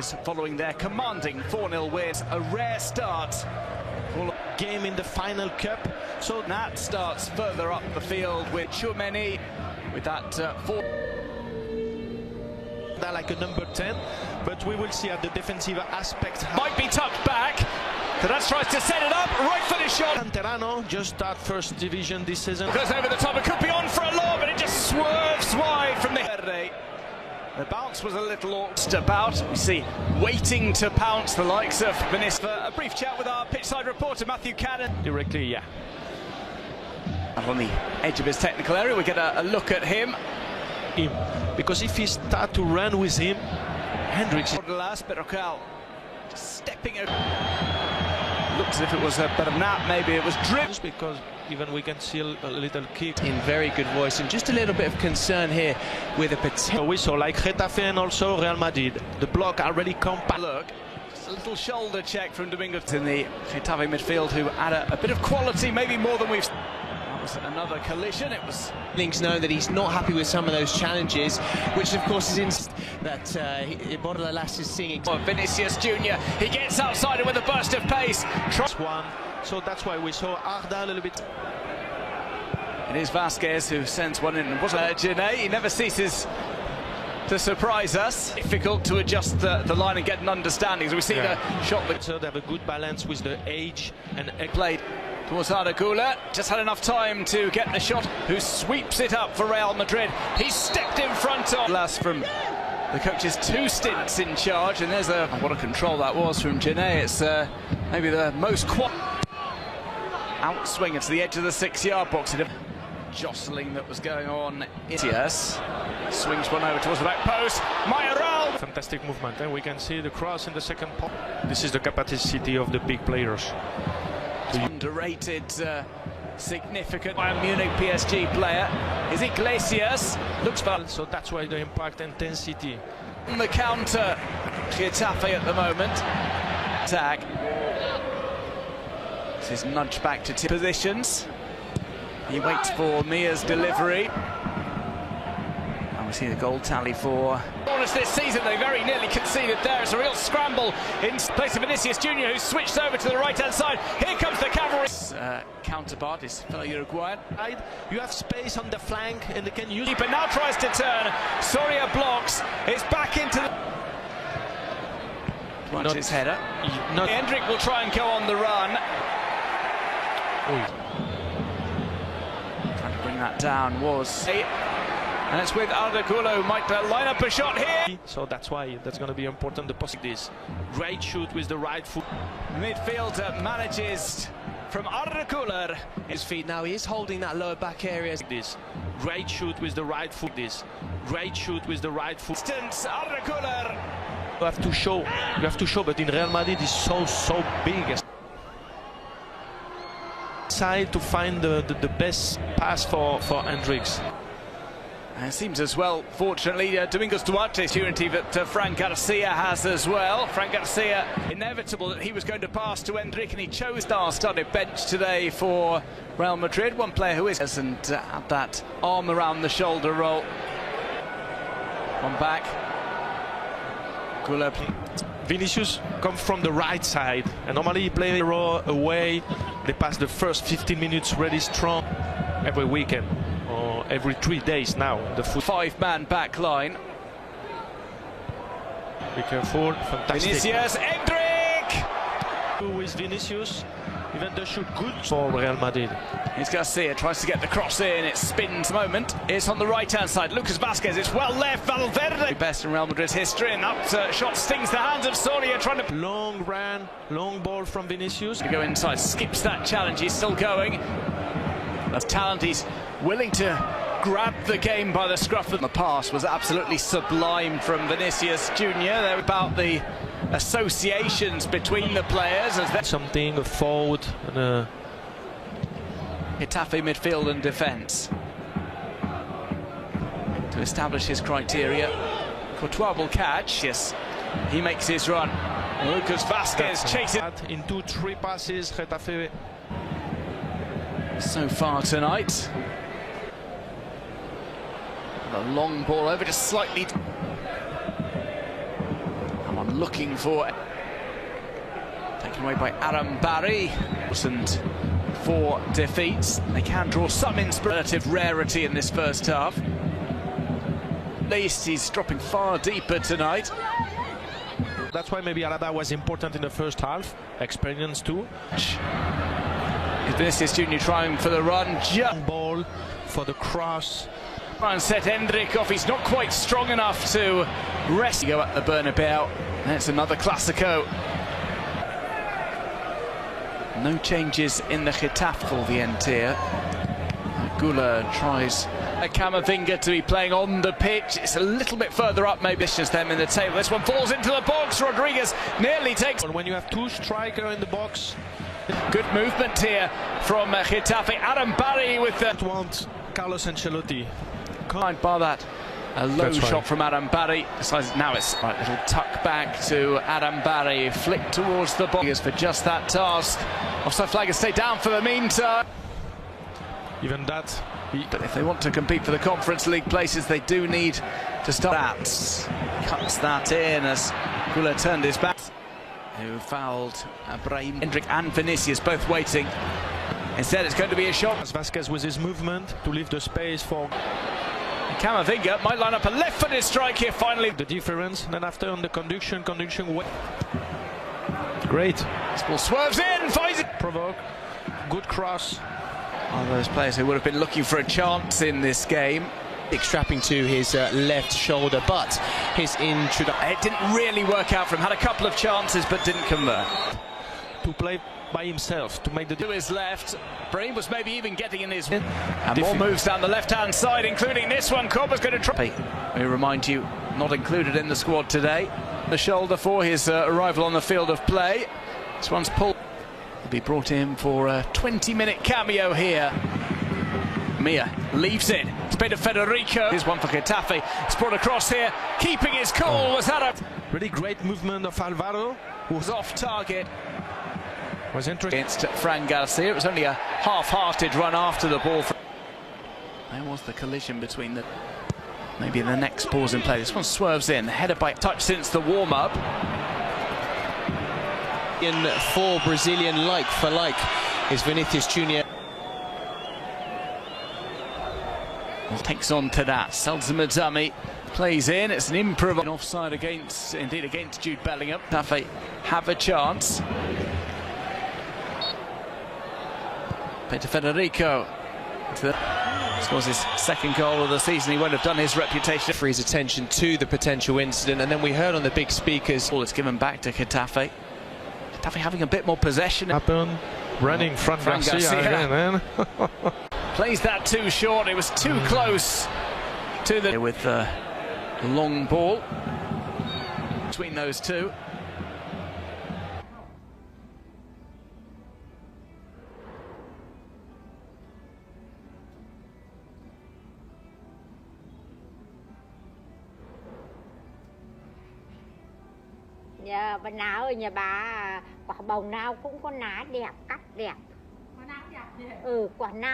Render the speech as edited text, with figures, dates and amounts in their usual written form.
Blancos following their commanding 4-0 win. A rare start. Game in the final cup. So that starts further up the field with Tchouameni with that They're like a number 10, but we will see at the defensive aspect. Might be tucked back. Kadas tries to set it up. Right footed shot. Canterano just start first division this season. Goes over the top. It could be on for a lob, but it just swerves wide from the Verde. The bounce was a little awkward about. We see waiting to pounce the likes of Vinicius. A brief chat with our pitchside reporter Matthew Cannon. Directly, yeah. On the edge of his technical area, we get a look at him. Because if he start to run with him, Hendricks. Just stepping over. Looks as if it was a bit of nap, maybe it was dripped. Because even we can see a little kick. In very good voice, and just a little bit of concern here with a potential. We saw like Getafe and also Real Madrid. The block already compact. Look, just a little shoulder check from Domingos in the Getafe midfield, who had a bit of quality, maybe more than we've. That was another collision. It was. Things know that he's not happy with some of those challenges, which of course is in that Bordalas is seeing. Vinicius Junior, he gets outside it with a burst of pace. One, so that's why we saw Arda a little bit. It is Vasquez who sends one in. Getafe, he never ceases to surprise us. Difficult to adjust the line and get an understanding. So we see the shot. So they have a good balance with the age and played towards Arda Güler. Just had enough time to get the shot. Who sweeps it up for Real Madrid. He stepped in front of last from the coach's 2 stints in charge, and there's what a control that was from Getafe. It's maybe the most outswing. It's the edge of the 6-yard box. Jostling that was going on. Yes, swings one over towards the back post. Mayoral. Fantastic movement, and we can see the cross in the second pot. This is the capacity of the big players. Underrated, significant Bayern Munich PSG player is Iglesias. Looks fun. So that's why the impact intensity. On the counter, Getafe at the moment. Tag. This is nudged back to positions. He waits for Mia's delivery. And we see the goal tally for bonus this season. They very nearly conceded there. It's a real scramble in place of Vinicius Junior, who switched over to the right-hand side. Here comes the cavalry. Counterpart is fellow Uruguayan. You have space on the flank, and they can use. But now tries to turn. Soria blocks. It's back into the. Watch his header. Hendrick will try and go on the run. Trying to bring that down was. And it's with Arda Güler, who might line up a shot here. So that's why that's going to be important. The possibilities. Great shoot with the right foot. Midfielder manages from Arda Güler. His feet now. He is holding that lower back area. This great shoot with the right foot. This great shoot with the right foot. Distance, Arda Güler. You have to show. You have to show. But in Real Madrid, is so big. Side to find the best pass for Hendricks. And it seems as well, fortunately, Domingos Duarte's opportunity that Fran Garcia has as well. Fran Garcia, inevitable that he was going to pass to Hendrick, and he chose our starting bench today for Real Madrid. One player who and had that arm around the shoulder roll. One back. Güler. Vinicius comes from the right side, and normally he plays away. They pass the first 15 minutes really strong every weekend. Or every 3 days now. The 5-man back line. Be careful. Fantastic. Vinicius, Hendrick! Who is Vinicius? Even though shoot good for Real Madrid. Here's Garcia, tries to get the cross in. It spins moment. It's on the right-hand side. Lucas Vasquez, it's well left. Valverde. Best in Real Madrid's history, and that shot stings the hands of Soria, trying to. Long run, long ball from Vinicius. To go inside, skips that challenge. He's still going. That's talent. He's willing to grab the game by the scruff of the pass. Was absolutely sublime from Vinicius Junior. They're about the associations between the players as that's something, a forward and a Getafe midfield and defence to establish his criteria. Courtois will catch. Yes, he makes his run. Lucas Vasquez chases in 2-3 passes. Getafe so far tonight. A long ball over, just slightly. And on looking for. Taken away by Aram Barry. And 4 defeats. They can draw some relative rarity in this first half. At least he's dropping far deeper tonight. That's why maybe Arda was important in the first half. Experience too. Vinicius Junior trying for the run. Ball for the cross. Try and set Endrick off. He's not quite strong enough to rest. Go at the Bernabeu. That's another Classico. No changes in the Getafe for the end here. Güler tries Camavinga to be playing on the pitch. It's a little bit further up, maybe it's just them in the table. This one falls into the box. Rodriguez nearly takes. When you have 2 strikers in the box. Good movement here from Getafe. Adam Barry with the. Want Carlos Ancelotti. Can't bar that. A low shot from Adam Barry. Now it's a little tuck back to Adam Barry. Flick towards the box for just that task. Offside flag has stayed down for the meantime. Even that. But if they want to compete for the Conference League places, they do need to start. Cuts that in as Güler turned his back. Who fouled Brahim, Endrick and Vinicius, both waiting. Instead, it's going to be a shot. Vasquez with his movement to leave the space for. Camavinga might line up a left-footed strike here finally. The difference, and then after on the conduction. Great. This ball swerves in, finds it. Provoke. Good cross. One of those players who would have been looking for a chance in this game. Strapping to his left shoulder, but his introduction. It didn't really work out for him. Had a couple of chances, but didn't convert. To play by himself, to make the. To his left. Brahim was maybe even getting in his. And more moves down the left-hand side, including this one. Corber's going to try. We remind you, not included in the squad today. The shoulder for his arrival on the field of play. This one's pulled. He'll be brought in for a 20-minute cameo here. Mia leaves it. It's been to Federico. Here's one for Getafe. It's brought across here. Keeping his cool. Was that a really great movement of Alvaro? Who was off target. Was interesting Against Fran Garcia. It was only a half-hearted run after the ball. There was the collision between the. Maybe the next pause in play. This one swerves in. Header by touch since the warm-up. In for Brazilian like for like is Vinicius Junior. Well, takes on to that. Selzama plays in. It's an improv. Offside against Jude Bellingham. Getafe have a chance. Play to Federico. Scores his second goal of the season. He won't have done his reputation. For his attention to the potential incident, and then we heard on the big speakers. Ball is given back to Getafe. Getafe having a bit more possession. Running Fran Garcia again, man. Plays that too short. It was too close to the. With the long ball between those two. Dạ, bà nào ơi, nhà bà quả bầu nào cũng có ná đẹp, cắt đẹp. Quả nào đẹp vậy? Ừ, quả nào